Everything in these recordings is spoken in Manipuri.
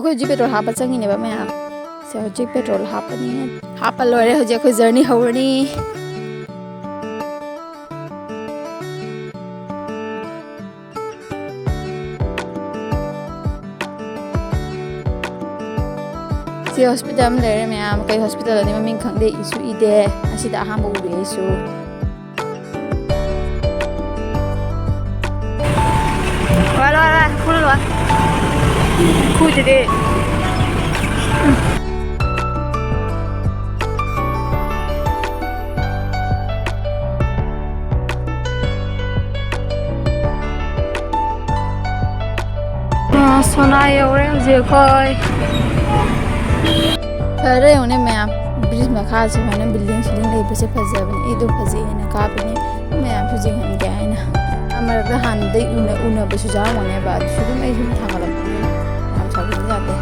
hꯧꯖꯤꯛ petrol hapa changineba maya se hojik petrol hapani hapa loire hojik akhoi journey hawrani si hospital lere maya kai hospital ni maming khangde isu ide asida ahamba uri isu wala kulwa kujide सोना यौरे हौजिक खय फरे होने मैम ब्रिज मखा से मैंने बिल्डिंग सिलिंग लेबसे फजबनी एदो फजेना काबनी मैम फुजिंग हम गायना अमरदा हानदे उना बसु जामोने बा सुदु मै सुम थांगला हम साबि जाते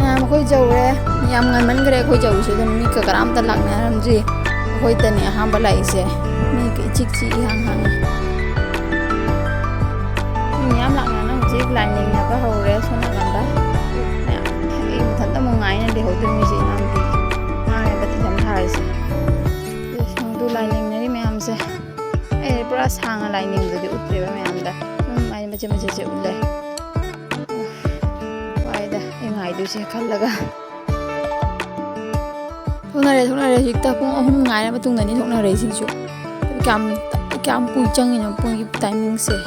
मैम कोई जौरे याम ngन मन गरे कोई जौ से मी का कराम त लागना हमजी कोई तने हम बलाइसे मी के चिक ची हंग हंग याम लागना ना जी लाइनिंग ना बा होरे सोना गंदा thanta mo ngai na de hodu mi ji nam ti na ne ba tham thai se song du lining ne me am se pura sang lining du de utre ba me am da mai ma che ulle wai da ngai du se khal laga thona re hik ta pung ahum ngai na ba tung na ni thona re sing chu kam pu chang ina pung gi timing se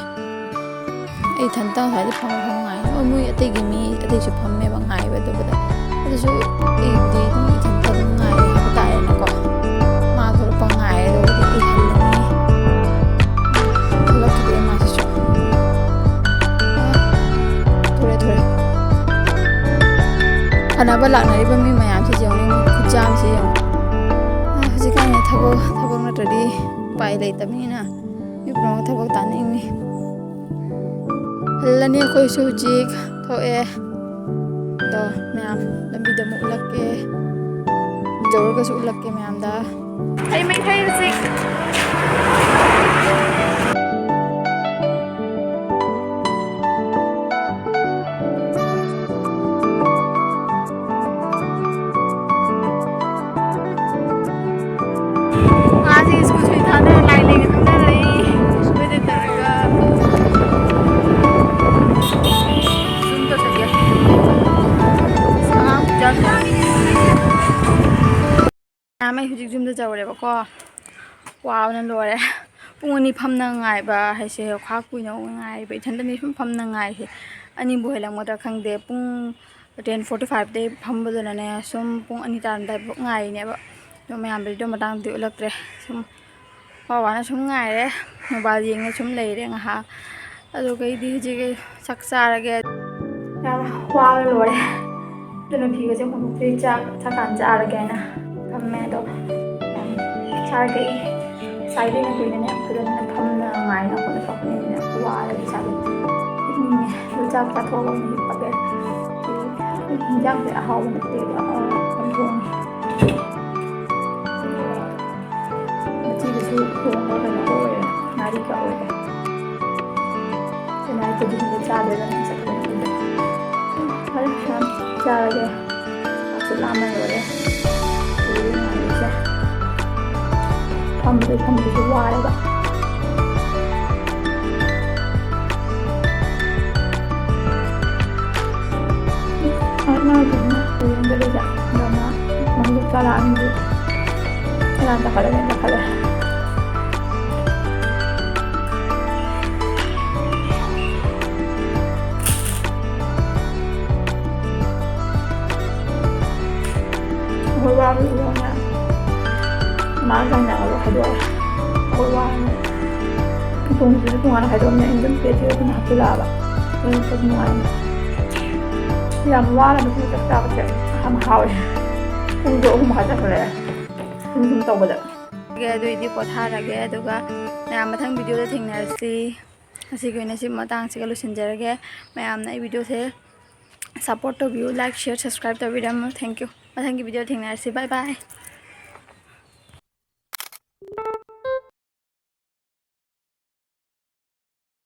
ai thanta thai de phang ngai mu ate gi mi ate chu pham me ba ngai ba do ba so e di ni thanta ngai ba ta na ko ma thor pa ngai do di e hal ni tholo ki ma chu thore ana ba la na ri ba mi mayam si jong ni khujam si jong haji ka ne thabo na tadi pai lai ta mi na mi pro thabo ta ni mi lani khoi su jik tho e to ma'am लंबी दमु लक्के जोर का सु लक्के मैम दा आई मैं थाई सिक आज इसको सुविधा ने लाई लेके तुमने रही उसमें दे तरगा सुन तो सके मैं हजिक जुम जाऊरेबको वावना लोरे पुंग फमना गायबा हाइसे खा कुइना गायब इथनदनी सुम फमना गायसे अनि बोहेलांगमद्रा खंगदे पुंग 10:45 दे फमबदने सुम पुंग अनि तारमदा गायनेबा तो मैम बिदो मतांग दि उलक्त्रे सुम वावाना सुम गायरे मोबाइल येंगे सुम लेरे ngha अदो गइदि हजिक sak चारगे वाव लोरे तने फिगे से हम फ्री चा kan चारगे ना कम्मे तो चारगे साइड में कोई ने पुरन फमना ngai na ko fakne ne wa la bi sabi ni lu cha ka tho ni pa be ni jam de ha wa te ba kan thong ji de su ko ko na ko ye nari ka o ye na ko ji de cha de na sa ko ni har sham cha ge su la ma yo de thầm thì hoài đó ở nơi cũng tôi đang đi dạo rồi mà mình được cho làm gì làm ta phải hồi qua đi luôn nha mà ra nhà rồi phải đuổi hồi qua cái công việc của anh phải đuổi nhà anh vẫn phải chơi cái nào cứ làm ạ nên không ngoài làm qua là mình tất cả phải ham hỏi không đủ không phải chắc là không tàu bây giờ cái đuổi đi bỏ thà ra cái đó cả nhà mà thằng video đó thình nàyasi cái này mà tăng sẽ có lúc sinh ra cái mà này video thế support to view like share subscribe to video thank you mà thằng video thình này bye bye